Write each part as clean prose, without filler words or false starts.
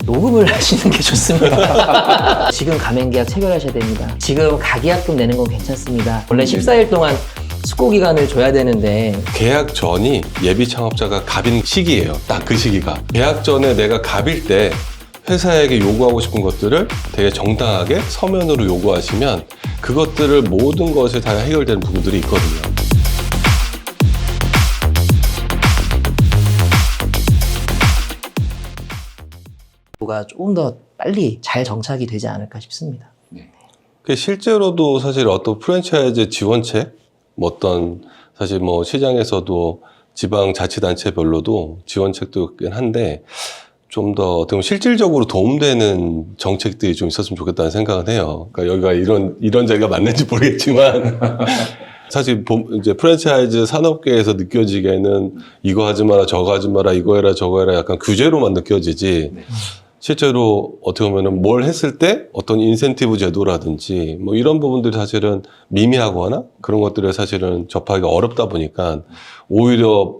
녹음을 하시는 게 좋습니다. 지금 가맹계약 체결하셔야 됩니다. 지금 가계약금 내는 건 괜찮습니다. 원래 14일 동안 숙고 기간을 줘야 되는데 계약 전이 예비 창업자가 갑인 시기예요. 딱 그 시기가. 계약 전에 내가 갑일 때 회사에게 요구하고 싶은 것들을 되게 정당하게 서면으로 요구하시면 그것들을 모든 것이 다 해결되는 부분들이 있거든요. 가 조금 더 빨리 잘 정착이 되지 않을까 싶습니다. 실제로도 사실 어떤 프랜차이즈 지원책, 어떤 사실 뭐 시장에서도 지방자치단체별로도 지원책도 있긴 한데 좀 더 어떻게 보면 실질적으로 도움되는 정책들이 좀 있었으면 좋겠다는 생각은 해요. 그러니까 여기가 이런 자리가 맞는지 모르겠지만 사실 이제 프랜차이즈 산업계에서 느껴지기에는 이거 하지 마라, 저거 하지 마라, 이거 해라, 저거 해라 약간 규제로만 느껴지지. 실제로 어떻게 보면은 뭘 했을 때 어떤 인센티브 제도라든지 뭐 이런 부분들이 사실은 미미하거나 그런 것들을 사실은 접하기가 어렵다 보니까 오히려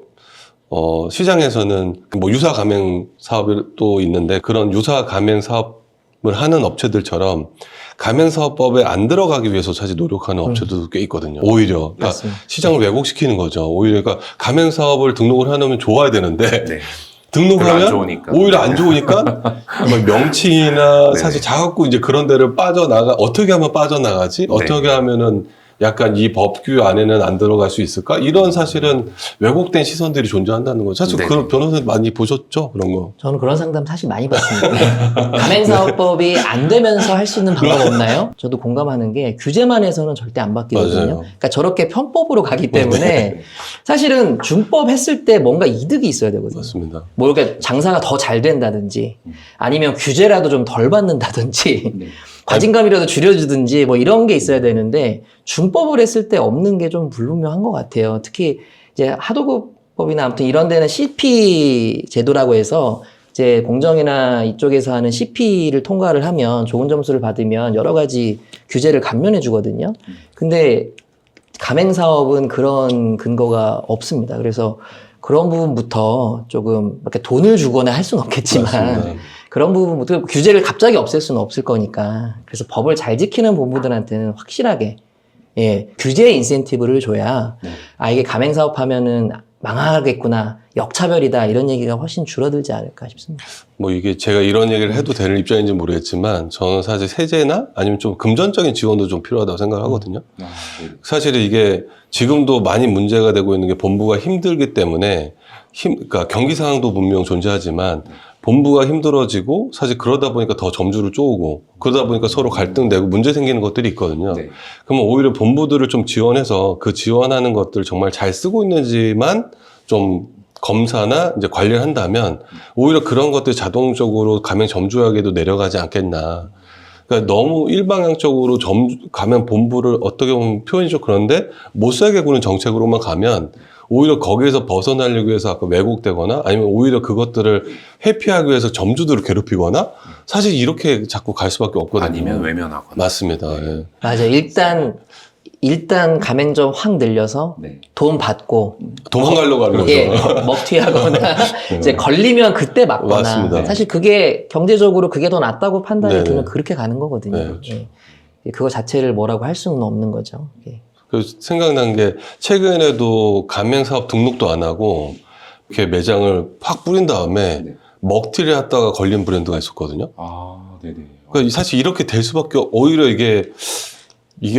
시장에서는 뭐 유사 가맹 사업이 또 있는데 그런 유사 가맹 사업을 하는 업체들처럼 가맹사업법에 안 들어가기 위해서 사실 노력하는 업체들도 꽤 있거든요. 오히려 그러니까 시장을 왜곡시키는 거죠. 오히려 그러니까 가맹사업을 등록을 해놓으면 좋아야 되는데 네. 등록하면 오히려 안 좋으니까 명칭이나 네. 사실 자꾸 이제 그런 데를 어떻게 하면 빠져나가지? 어떻게 하면은 약간 이 법규 안에는 안 들어갈 수 있을까? 이런 사실은 왜곡된 시선들이 존재한다는 거죠. 사실 네. 그런 변호사님 많이 보셨죠? 그런 거. 저는 그런 상담 사실 많이 받습니다. 가맹사업법이 안 되면서 할 수 있는 방법 없나요? 저도 공감하는 게 규제만 해서는 절대 안 바뀌거든요. 맞아요. 그러니까 저렇게 편법으로 가기 때문에 사실은 준법 했을 때 뭔가 이득이 있어야 되거든요. 맞습니다. 뭐 이렇게 장사가 더 잘 된다든지 아니면 규제라도 좀 덜 받는다든지 과징금이라도 줄여주든지 뭐 이런 게 있어야 되는데 준법을 했을 때 없는 게 좀 불분명한 것 같아요. 특히 이제 하도급법이나 아무튼 이런 데는 CP 제도라고 해서 이제 공정이나 이쪽에서 하는 CP를 통과를 하면 좋은 점수를 받으면 여러 가지 규제를 감면해 주거든요. 근데 가맹사업은 그런 근거가 없습니다. 그래서 그런 부분부터 조금 이렇게 돈을 주거나 할 수는 없겠지만 맞습니다. 그런 부분부터 규제를 갑자기 없앨 수는 없을 거니까 그래서 법을 잘 지키는 본부들한테는 확실하게 규제 인센티브를 줘야 이게 가맹사업 하면은 망하겠구나, 역차별이다 이런 얘기가 훨씬 줄어들지 않을까 싶습니다. 뭐 이게 제가 이런 얘기를 해도 되는 입장인지 모르겠지만 저는 사실 세제나 아니면 좀 금전적인 지원도 좀 필요하다고 생각하거든요. 사실은 이게 지금도 많이 문제가 되고 있는 게 본부가 힘들기 때문에 그러니까 경기 상황도 분명 존재하지만 본부가 힘들어지고 사실 그러다 보니까 더 점주를 쪼우고 그러다 보니까 서로 갈등되고 문제 생기는 것들이 있거든요. 그러면 오히려 본부들을 좀 지원해서 그 지원하는 것들 정말 잘 쓰고 있는지만 좀 검사나 이제 관리를 한다면 오히려 그런 것들이 자동적으로 가맹 점주에게도 내려가지 않겠나. 그러니까 너무 일방향적으로 가맹 본부를 어떻게 보면 표현이 좀 그런데 못 살게 구는 정책으로만 가면 오히려 거기에서 벗어나려고 해서 아까 왜곡되거나 아니면 오히려 그것들을 회피하기 위해서 점주들을 괴롭히거나 사실 이렇게 자꾸 갈 수밖에 없거든요. 아니면 외면하거나. 맞습니다. 예. 맞아요. 일단 가맹점 확 늘려서 돈 받고 도망가려고 하는 거죠. 먹튀하거나 이제 걸리면 그때 맞거나 맞습니다. 사실 그게 경제적으로 그게 더 낫다고 판단이 네네. 들면 그렇게 가는 거거든요. 네, 그렇죠. 그거 자체를 뭐라고 할 수는 없는 거죠. 그래서 생각난 게 최근에도 가맹사업 등록도 안 하고 이렇게 매장을 확 뿌린 다음에 먹튀를 했다가 걸린 브랜드가 있었거든요. 그러니까 사실 이렇게 될 수밖에 오히려 이게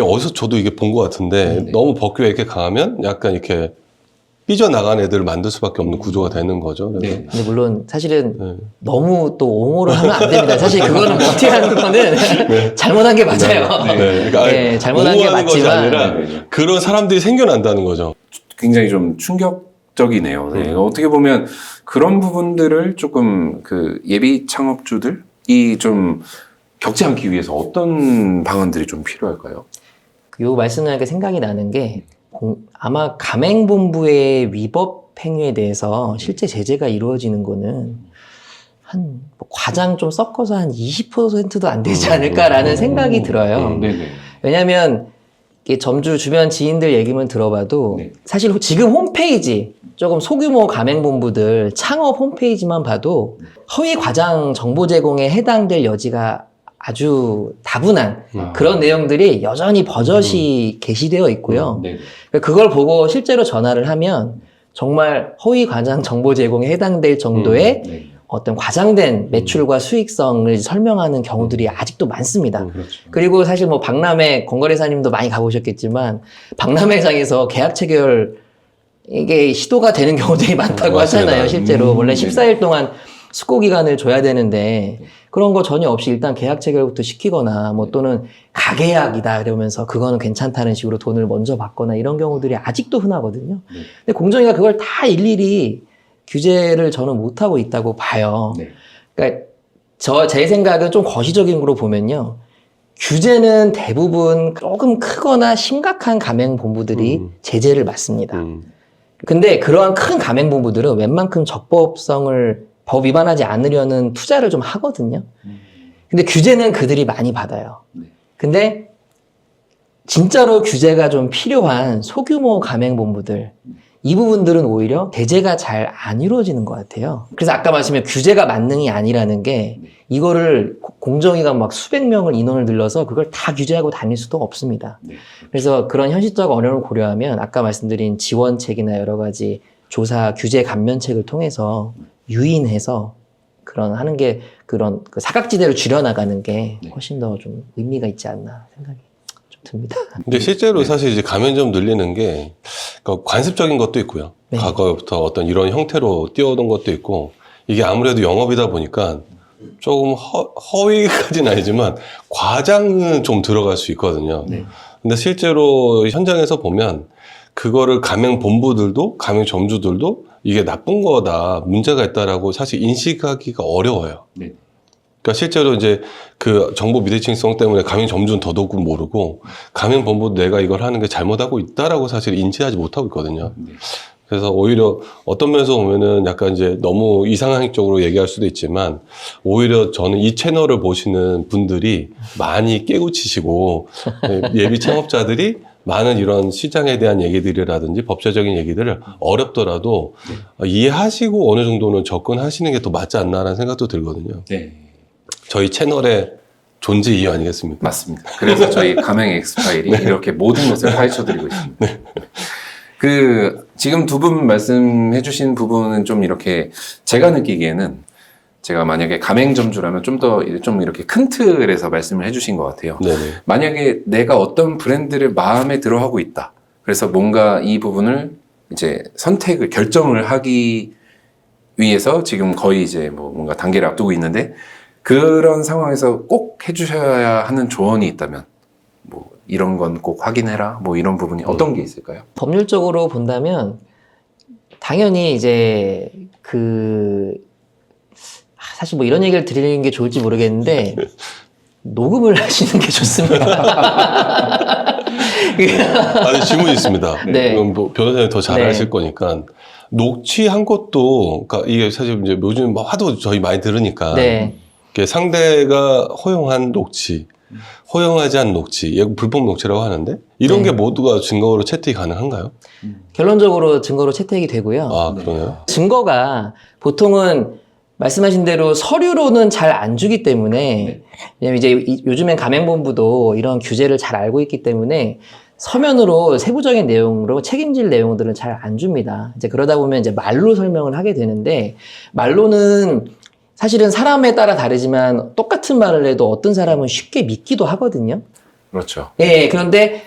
어디서 저도 이게 본 것 같은데 너무 법규가 이렇게 강하면 약간 이렇게 삐져나간 애들을 만들 수밖에 없는 구조가 되는 거죠. 그래서 근데 물론 사실은 너무 또 옹호를 하면 안 됩니다. 사실 그거는 먹튀하는 거는 잘못한 게 맞아요. 그러니까 잘못한 게 옹호하는 것이 맞지만 아니라 그런 사람들이 생겨난다는 거죠. 굉장히 좀 충격적이네요. 어떻게 보면 그런 부분들을 조금 그 예비 창업주들이 좀 겪지 않기 위해서 어떤 방안들이 좀 필요할까요? 요 말씀하니까 생각이 나는 게 아마 가맹본부의 위법 행위에 대해서 실제 제재가 이루어지는 거는 뭐 과장 좀 섞어서 한 20%도 안 되지 않을까라는 생각이 들어요. 왜냐하면 이게 점주 주변 지인들 얘기만 들어봐도 네. 사실 지금 홈페이지 조금 소규모 가맹본부들 창업 홈페이지만 봐도 허위 과장 정보 제공에 해당될 여지가 아주 다분한 그런 내용들이 여전히 버젓이 게시되어 있고요. 네. 그걸 보고 실제로 전화를 하면 정말 허위 과장 정보 제공에 해당될 정도의 네. 어떤 과장된 매출과 수익성을 설명하는 경우들이 아직도 많습니다. 그렇죠. 그리고 사실 뭐 박람회 권거래사님도 많이 가보셨겠지만 박람회장에서 계약 체결 이게 시도가 되는 경우들이 많다고 맞습니다. 하잖아요. 실제로 원래 네네. 14일 동안 숙고 기간을 줘야 되는데 그런 거 전혀 없이 일단 계약 체결부터 시키거나 뭐 또는 가계약이다 이러면서 그거는 괜찮다는 식으로 돈을 먼저 받거나 이런 경우들이 아직도 흔하거든요. 네. 근데 공정위가 그걸 다 일일이 규제를 저는 못하고 있다고 봐요. 네. 그러니까 제 생각은 좀 거시적인 거로 보면요. 규제는 대부분 조금 크거나 심각한 가맹본부들이 제재를 받습니다. 근데 그러한 큰 가맹본부들은 웬만큼 적법성을 법 위반하지 않으려는 투자를 좀 하거든요. 근데 규제는 그들이 많이 받아요. 네. 근데 진짜로 규제가 좀 필요한 소규모 가맹본부들 이 부분들은 오히려 제재가 잘 안 이루어지는 것 같아요. 그래서 아까 말씀드린 규제가 만능이 아니라는 게 이거를 공정위가 막 수백 명을 인원을 늘려서 그걸 다 규제하고 다닐 수도 없습니다. 네. 그래서 그런 현실적 어려움을 고려하면 아까 말씀드린 지원책이나 여러 가지 조사 규제 감면책을 통해서 유인해서 그런 하는 게 그런 그 사각지대를 줄여나가는 게 훨씬 더 좀 의미가 있지 않나 생각이 좀 듭니다. 근데 실제로 사실 이제 가맹점 늘리는 게 그러니까 관습적인 것도 있고요. 네. 과거부터 어떤 이런 형태로 뛰어오던 것도 있고 이게 아무래도 영업이다 보니까 조금 허위까지는 아니지만 과장은 좀 들어갈 수 있거든요. 네. 근데 실제로 현장에서 보면 그거를 가맹본부들도 가맹점주들도 이게 나쁜 거다, 문제가 있다라고 사실 인식하기가 어려워요. 네. 그러니까 실제로 이제 그 정보 미대칭성 때문에 가맹점주는 더더욱 모르고 가맹본부도 내가 이걸 하는 게 잘못하고 있다라고 사실 인지하지 못하고 있거든요. 네. 그래서 오히려 어떤 면에서 보면은 약간 이제 너무 이상향적으로 얘기할 수도 있지만 오히려 저는 이 채널을 보시는 분들이 많이 깨우치시고 예비 창업자들이 많은 이런 시장에 대한 얘기들이라든지 법제적인 얘기들을 어렵더라도 이해하시고 어느 정도는 접근하시는 게 더 맞지 않나라는 생각도 들거든요. 네. 저희 채널의 존재 이유 아니겠습니까? 맞습니다. 그래서 저희 가맹 엑스파일이 이렇게 모든 것을 파헤쳐드리고 있습니다. 그 지금 두 분 말씀해주신 부분은 좀 이렇게 제가 느끼기에는 제가 만약에 가맹점주라면 좀 더 좀 이렇게 큰 틀에서 말씀을 해주신 것 같아요. 네네. 만약에 내가 어떤 브랜드를 마음에 들어 하고 있다. 그래서 뭔가 이 부분을 이제 결정을 하기 위해서 지금 거의 이제 뭐 뭔가 단계를 앞두고 있는데 그런 상황에서 꼭 해주셔야 하는 조언이 있다면 뭐 이런 건 꼭 확인해라 뭐 이런 부분이 어떤 게 있을까요? 법률적으로 본다면 당연히 이제 사실 뭐 이런 얘기를 드리는 게 좋을지 모르겠는데 녹음을 하시는 게 좋습니다. 아니, 질문이 있습니다. 네. 그럼 뭐 변호사님 더 잘 네. 아실 거니까 녹취한 것도 그러니까 이게 사실 이제 요즘 뭐 하도 저희 많이 들으니까 네. 이게 상대가 허용한 녹취, 허용하지 않은 녹취, 불법 녹취라고 하는데 이런 네. 게 모두가 증거로 채택이 가능한가요? 결론적으로 증거로 채택이 되고요. 아, 그러네요. 증거가 보통은 말씀하신 대로 서류로는 잘 안 주기 때문에 왜냐면 이제 요즘엔 가맹본부도 이런 규제를 잘 알고 있기 때문에 서면으로 세부적인 내용으로 책임질 내용들은 잘 안 줍니다. 이제 그러다 보면 이제 말로 설명을 하게 되는데 말로는 사실은 사람에 따라 다르지만 똑같은 말을 해도 어떤 사람은 쉽게 믿기도 하거든요. 그렇죠. 예, 그런데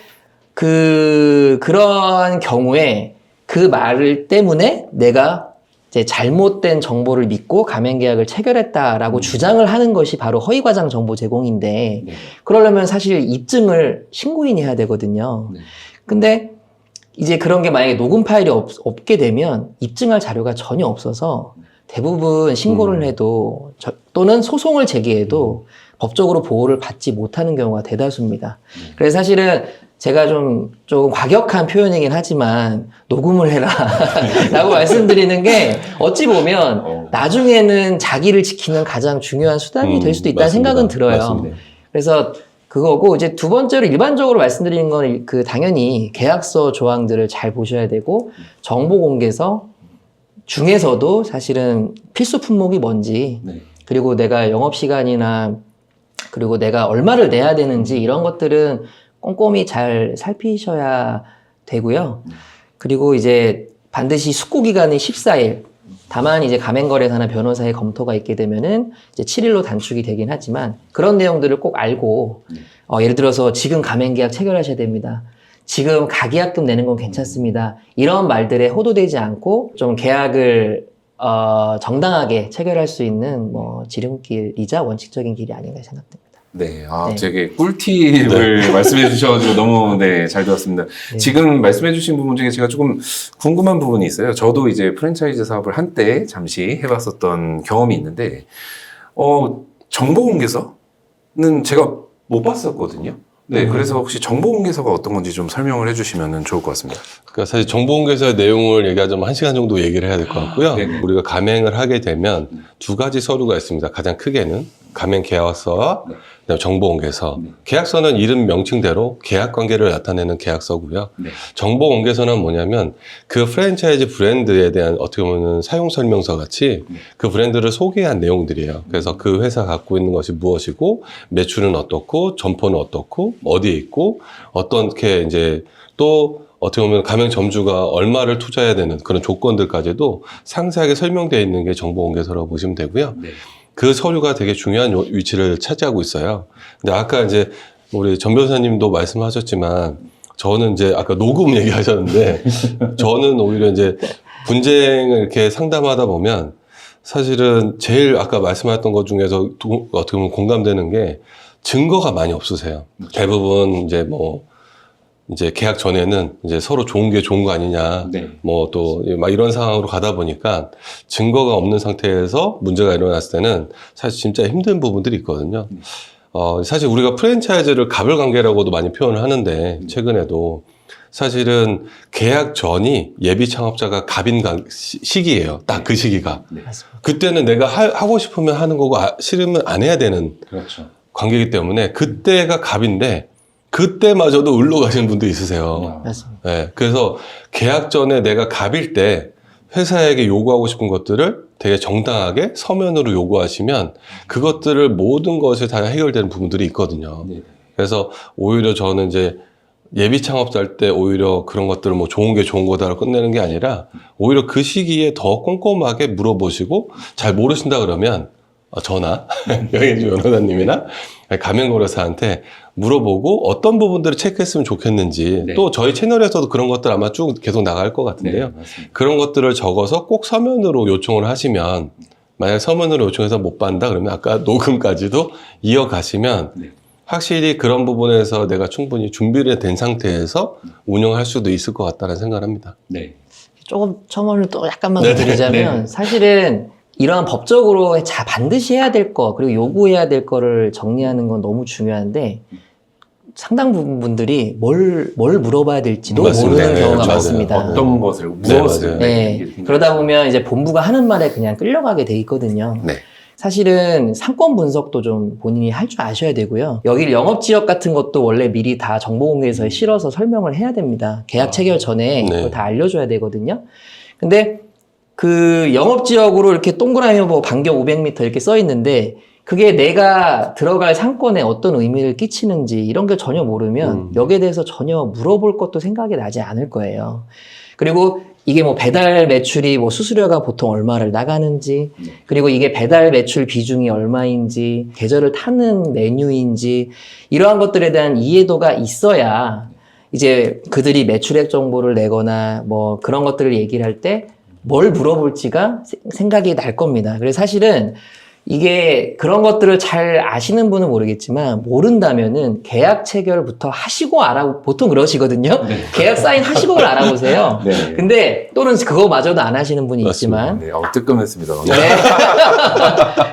그런 경우에 그 말을 때문에 내가 이제 잘못된 정보를 믿고 가맹계약을 체결했다라고 주장을 하는 것이 바로 허위과장 정보 제공인데 네. 그러려면 사실 입증을 신고인이 해야 되거든요. 네. 근데 이제 그런 게 만약에 녹음 파일이 없게 되면 입증할 자료가 전혀 없어서 대부분 신고를 해도 또는 소송을 제기해도 법적으로 보호를 받지 못하는 경우가 대다수입니다. 그래서 사실은 제가 조금 과격한 표현이긴 하지만 녹음을 해라 라고 말씀드리는 게 어찌 보면 나중에는 자기를 지키는 가장 중요한 수단이 될 수도 있다는 맞습니다. 생각은 들어요. 맞습니다. 그래서 그거고 이제 두 번째로 일반적으로 말씀드리는 건 그 당연히 계약서 조항들을 잘 보셔야 되고 정보 공개서 중에서도 사실은 필수 품목이 뭔지 네. 그리고 내가 영업 시간이나 그리고 내가 얼마를 내야 되는지 이런 것들은 꼼꼼히 잘 살피셔야 되고요. 그리고 이제 반드시 숙고 기간이 14일. 다만 이제 가맹거래사나 변호사의 검토가 있게 되면은 이제 7일로 단축이 되긴 하지만 그런 내용들을 꼭 알고 예를 들어서 지금 가맹계약 체결하셔야 됩니다. 지금 가계약금 내는 건 괜찮습니다. 이런 말들에 호도되지 않고 좀 계약을 정당하게 체결할 수 있는 뭐 지름길이자 원칙적인 길이 아닌가 생각됩니다. 네, 네. 되게 꿀팁을 말씀해 주셔가지고 너무 잘 들었습니다. 네. 지금 말씀해 주신 부분 중에 제가 조금 궁금한 부분이 있어요. 저도 이제 프랜차이즈 사업을 한때 잠시 해봤었던 경험이 있는데, 정보 공개서는 제가 못 봤었거든요. 네, 그래서 혹시 정보 공개서가 어떤 건지 좀 설명을 해주시면 좋을 것 같습니다. 그러니까 사실 정보공개서의 내용을 얘기하자면 1시간 정도 얘기를 해야 될 것 같고요. 네네. 우리가 가맹을 하게 되면 두 가지 서류가 있습니다. 가장 크게는 가맹 계약서와 네. 그다음에 정보공개서. 네. 계약서는 이름 명칭대로 계약관계를 나타내는 계약서고요. 네. 정보공개서는 뭐냐면 그 프랜차이즈 브랜드에 대한 어떻게 보면 사용설명서 같이 그 브랜드를 소개한 내용들이에요. 그래서 그 회사 갖고 있는 것이 무엇이고 매출은 어떻고 점포는 어떻고 어디에 있고 어떻게 이제 또 어떻게 보면 가맹 점주가 얼마를 투자해야 되는 그런 조건들까지도 상세하게 설명되어 있는 게 정보공개서라고 보시면 되고요. 네. 그 서류가 되게 중요한 위치를 차지하고 있어요. 근데 아까 이제 우리 전 변호사님도 말씀하셨지만 저는 이제 아까 녹음 얘기하셨는데 저는 오히려 이제 분쟁을 이렇게 상담하다 보면 사실은 제일 아까 말씀하셨던 것 중에서 어떻게 보면 공감되는 게 증거가 많이 없으세요. 대부분 이제 계약 전에는 이제 서로 좋은 게 좋은 거 아니냐. 네. 뭐 또 막 이런 상황으로 가다 보니까 증거가 없는 상태에서 문제가 일어났을 때는 사실 진짜 힘든 부분들이 있거든요. 사실 우리가 프랜차이즈를 갑을 관계라고도 많이 표현을 하는데 최근에도 사실은 계약 전이 예비 창업자가 갑인 시기예요. 딱 그 시기가. 네. 맞습니다. 그때는 내가 하고 싶으면 하는 거고 싫으면 안 해야 되는 그렇죠. 관계이기 때문에 그때가 갑인데 그때마저도 을로 가시는 분도 있으세요. 맞습니다. 네, 그래서 계약 전에 내가 갑일 때 회사에게 요구하고 싶은 것들을 되게 정당하게 서면으로 요구하시면 그것들을 모든 것이 다 해결되는 부분들이 있거든요. 네. 그래서 오히려 저는 이제 예비 창업자 할 때 오히려 그런 것들을 뭐 좋은 게 좋은 거다라고 끝내는 게 아니라 오히려 그 시기에 더 꼼꼼하게 물어보시고 잘 모르신다 그러면 저나 여행주 변호사님이나 가맹거래사한테 물어보고 어떤 부분들을 체크했으면 좋겠는지 네. 또 저희 채널에서도 그런 것들 아마 쭉 계속 나갈 것 같은데요. 맞습니다. 그런 것들을 적어서 꼭 서면으로 요청을 하시면 만약 서면으로 요청해서 못 받는다 그러면 아까 녹음까지도 이어가시면 네. 확실히 그런 부분에서 내가 충분히 준비를 된 상태에서 운영할 수도 있을 것 같다는 생각을 합니다. 네. 조금 첨언을 또 약간만 더 네네. 드리자면 네. 사실은 이러한 법적으로 반드시 해야 될 거 그리고 요구해야 될 거를 정리하는 건 너무 중요한데 상당 부분 분들이 뭘 물어봐야 될지도 맞습니다. 모르는 네, 경우가 맞아요. 많습니다. 어떤 것을, 네, 무엇을. 맞아요. 네. 그러다 보면 이제 본부가 하는 말에 그냥 끌려가게 돼 있거든요. 네. 사실은 상권 분석도 좀 본인이 할 줄 아셔야 되고요. 여기 영업지역 같은 것도 원래 미리 다 정보공개서에 실어서 설명을 해야 됩니다. 계약 체결 전에 네. 그걸 다 알려줘야 되거든요. 근데 그 영업지역으로 이렇게 동그라미 뭐 반경 500m 이렇게 써 있는데 그게 내가 들어갈 상권에 어떤 의미를 끼치는지 이런 게 전혀 모르면 여기에 대해서 전혀 물어볼 것도 생각이 나지 않을 거예요. 그리고 이게 뭐 배달 매출이 뭐 수수료가 보통 얼마를 나가는지 그리고 이게 배달 매출 비중이 얼마인지 계절을 타는 메뉴인지 이러한 것들에 대한 이해도가 있어야 이제 그들이 매출액 정보를 내거나 뭐 그런 것들을 얘기를 할 때 뭘 물어볼지가 생각이 날 겁니다. 그래서 사실은 이게 그런 것들을 잘 아시는 분은 모르겠지만 모른다면은 계약 체결부터 하시고 보통 그러시거든요. 네. 계약 사인 하시고 그걸 알아보세요. 네. 근데 또는 그거마저도 안 하시는 분이 있지만 네. 뜨끔했습니다. 네.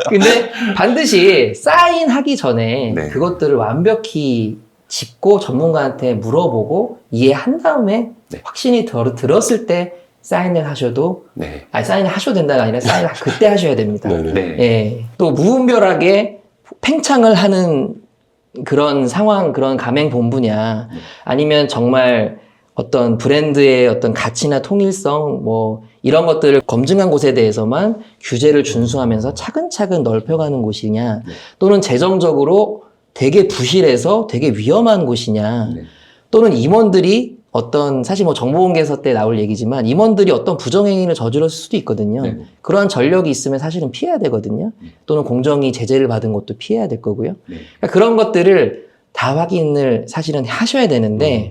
근데 반드시 사인하기 전에 네. 그것들을 완벽히 짚고 전문가한테 물어보고 이해한 다음에 네. 확신이 들었을 때 사인을 하셔도 네. 사인을 하셔도 된다가 아니라 사인을 그때 하셔야 됩니다. 네네. 네. 예. 또 무분별하게 팽창을 하는 그런 상황, 그런 가맹본부냐, 아니면 정말 어떤 브랜드의 어떤 가치나 통일성, 뭐, 이런 것들을 검증한 곳에 대해서만 규제를 준수하면서 차근차근 넓혀가는 곳이냐, 또는 재정적으로 되게 부실해서 되게 위험한 곳이냐, 또는 임원들이 어떤, 사실 뭐 정보공개서 때 나올 얘기지만, 임원들이 어떤 부정행위를 저질렀을 수도 있거든요. 네. 그러한 전력이 있으면 사실은 피해야 되거든요. 또는 공정위 제재를 받은 것도 피해야 될 거고요. 그러니까 그런 것들을 다 확인을 사실은 하셔야 되는데,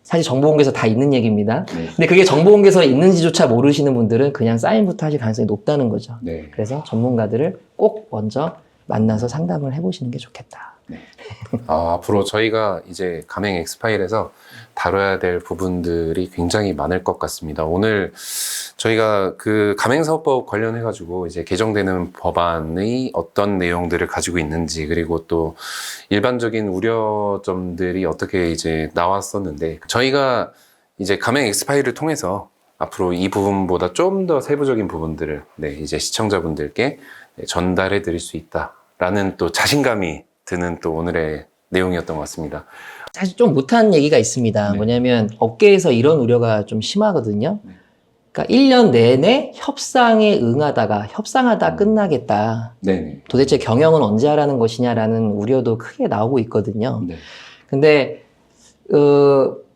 사실 정보공개서 다 있는 얘기입니다. 근데 그게 정보공개서에 있는지조차 모르시는 분들은 그냥 사인부터 하실 가능성이 높다는 거죠. 그래서 전문가들을 꼭 먼저 만나서 상담을 해보시는 게 좋겠다. 앞으로 저희가 이제 가맹 엑스파일에서 다뤄야 될 부분들이 굉장히 많을 것 같습니다. 오늘 저희가 그 가맹사업법 관련해가지고 이제 개정되는 법안의 어떤 내용들을 가지고 있는지, 그리고 또 일반적인 우려점들이 어떻게 이제 나왔었는데, 저희가 이제 가맹 엑스파일을 통해서 앞으로 이 부분보다 좀 더 세부적인 부분들을 이제 시청자분들께 전달해 드릴 수 있다라는 또 자신감이 드는 또 오늘의 내용이었던 것 같습니다. 사실 좀 못한 얘기가 있습니다. 뭐냐면 업계에서 이런 우려가 좀 심하거든요. 그러니까 1년 내내 협상에 응하다가 협상하다 끝나겠다. 도대체 경영은 언제 하라는 것이냐라는 우려도 크게 나오고 있거든요. 근데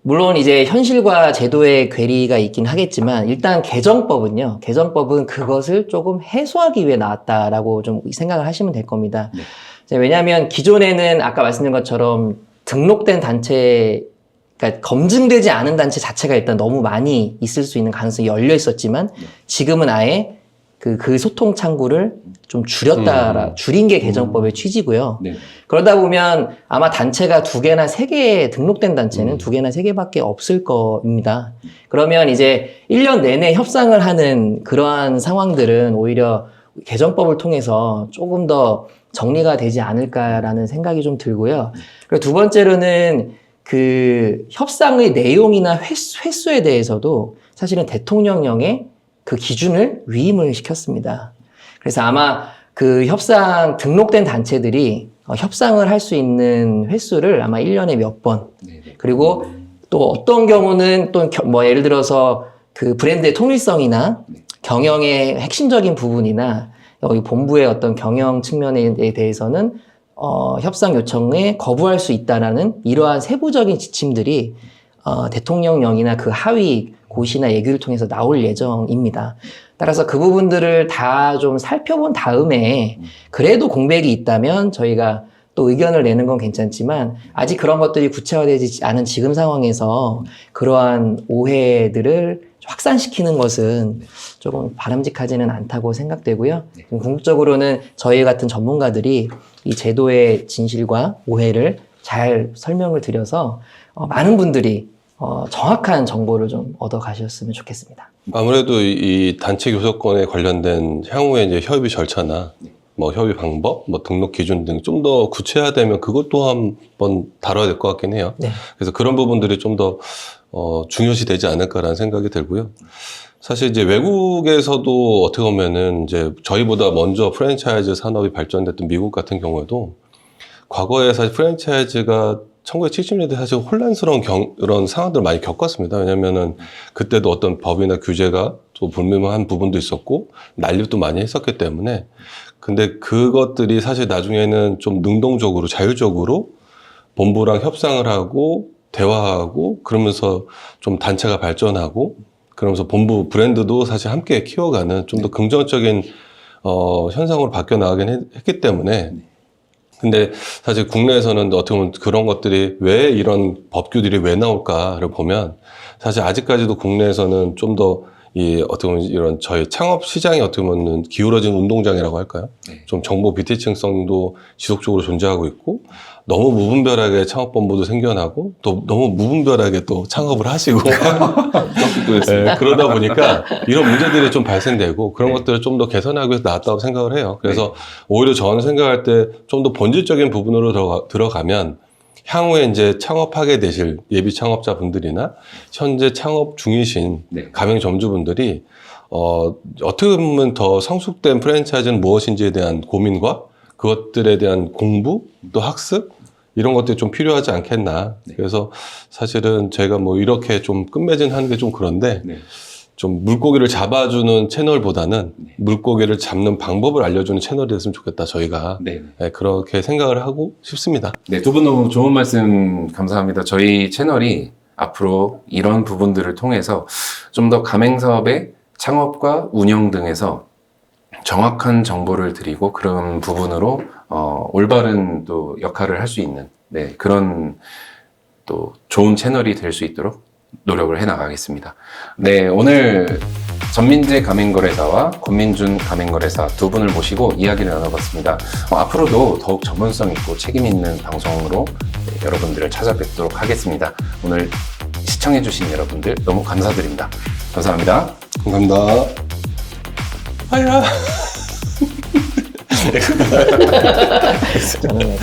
물론 이제 현실과 제도의 괴리가 있긴 하겠지만, 일단 개정법은요. 개정법은 그것을 조금 해소하기 위해 나왔다라고 좀 생각을 하시면 될 겁니다. 왜냐하면 기존에는 아까 말씀드린 것처럼 등록된 단체, 그러니까 검증되지 않은 단체 자체가 일단 너무 많이 있을 수 있는 가능성이 열려 있었지만, 지금은 아예 그 소통 창구를 좀 줄인 게 개정법의 취지고요. 그러다 보면 아마 단체가 2개나 3개, 등록된 단체는 2개나 3개밖에 없을 겁니다. 그러면 이제 1년 내내 협상을 하는 그러한 상황들은 오히려 개정법을 통해서 조금 더 정리가 되지 않을까라는 생각이 좀 들고요. 그리고 두 번째로는 그 협상의 내용이나 횟수에 대해서도 사실은 대통령령에 그 기준을 위임을 시켰습니다. 그래서 아마 그 협상 등록된 단체들이 협상을 할 수 있는 횟수를 아마 1년에 몇 번, 그리고 또 어떤 경우는 또 뭐 예를 들어서 그 브랜드의 통일성이나 경영의 핵심적인 부분이나 여기 본부의 어떤 경영 측면에 대해서는 협상 요청에 거부할 수 있다라는 이러한 세부적인 지침들이 대통령령이나 그 하위 고시나 예규를 통해서 나올 예정입니다. 따라서 그 부분들을 다 좀 살펴본 다음에 그래도 공백이 있다면 저희가 또 의견을 내는 건 괜찮지만, 아직 그런 것들이 구체화되지 않은 지금 상황에서 그러한 오해들을 확산시키는 것은 조금 바람직하지는 않다고 생각되고요. 궁극적으로는 저희 같은 전문가들이 이 제도의 진실과 오해를 잘 설명을 드려서 많은 분들이 정확한 정보를 좀 얻어 가셨으면 좋겠습니다. 아무래도 이 단체 교섭권에 관련된 향후의 이제 협의 절차나 뭐 협의 방법, 뭐 등록 기준 등 좀 더 구체화되면 그것도 한번 다뤄야 될 것 같긴 해요. 그래서 그런 부분들이 좀 더 중요시 되지 않을까라는 생각이 들고요. 사실 이제 외국에서도 어떻게 보면은 이제 저희보다 먼저 프랜차이즈 산업이 발전됐던 미국 같은 경우에도 과거에 사실 프랜차이즈가 1970년대 사실 혼란스러운 그런 상황들을 많이 겪었습니다. 왜냐면은 그때도 어떤 법이나 규제가 또 불명한 부분도 있었고 난립도 많이 했었기 때문에. 근데 그것들이 사실 나중에는 좀 능동적으로 자율적으로 본부랑 협상을 하고 대화하고 그러면서 좀 단체가 발전하고 그러면서 본부 브랜드도 사실 함께 키워가는 좀 더 긍정적인 현상으로 바뀌어 나가긴 했기 때문에. 근데 사실 국내에서는 어떻게 보면 그런 것들이 왜 이런 법규들이 왜 나올까를 보면 사실 아직까지도 국내에서는 좀 더 어떻게 보면 이런 저희 창업 시장이 어떻게 보면 기울어진 운동장이라고 할까요? 좀 정보 비대칭성도 지속적으로 존재하고 있고 너무 무분별하게 창업본부도 생겨나고 또 너무 무분별하게 또 창업을 하시고 그러다 보니까 이런 문제들이 좀 발생되고 그런 것들을 좀 더 개선하기 위해서 나왔다고 생각을 해요. 그래서 오히려 저는 생각할 때 좀 더 본질적인 부분으로 들어가면 향후에 이제 창업하게 되실 예비 창업자분들이나 현재 창업 중이신 가맹점주분들이 어떻게 보면 더 성숙된 프랜차이즈는 무엇인지에 대한 고민과 그것들에 대한 공부 또 학습 이런 것들이 좀 필요하지 않겠나. 네. 그래서 사실은 제가 뭐 이렇게 좀 끝맺은 게 좀 그런데 네. 좀 물고기를 잡아주는 채널보다는 네. 물고기를 잡는 방법을 알려주는 채널이 됐으면 좋겠다, 저희가. 네. 네, 그렇게 생각을 하고 싶습니다. 네, 두 분 너무 좋은 말씀 감사합니다. 저희 채널이 앞으로 이런 부분들을 통해서 좀 더 가맹사업의 창업과 운영 등에서 정확한 정보를 드리고 그런 부분으로 올바른 또 역할을 할 수 있는 네, 그런 또 좋은 채널이 될 수 있도록 노력을 해 나가겠습니다. 네, 오늘 전민재 가맹거래사와 권민준 가맹거래사 두 분을 모시고 이야기를 나눠봤습니다. 앞으로도 더욱 전문성 있고 책임 있는 방송으로 네, 여러분들을 찾아뵙도록 하겠습니다. 오늘 시청해주신 여러분들 너무 감사드립니다. 감사합니다. 감사합니다. 아야. 저는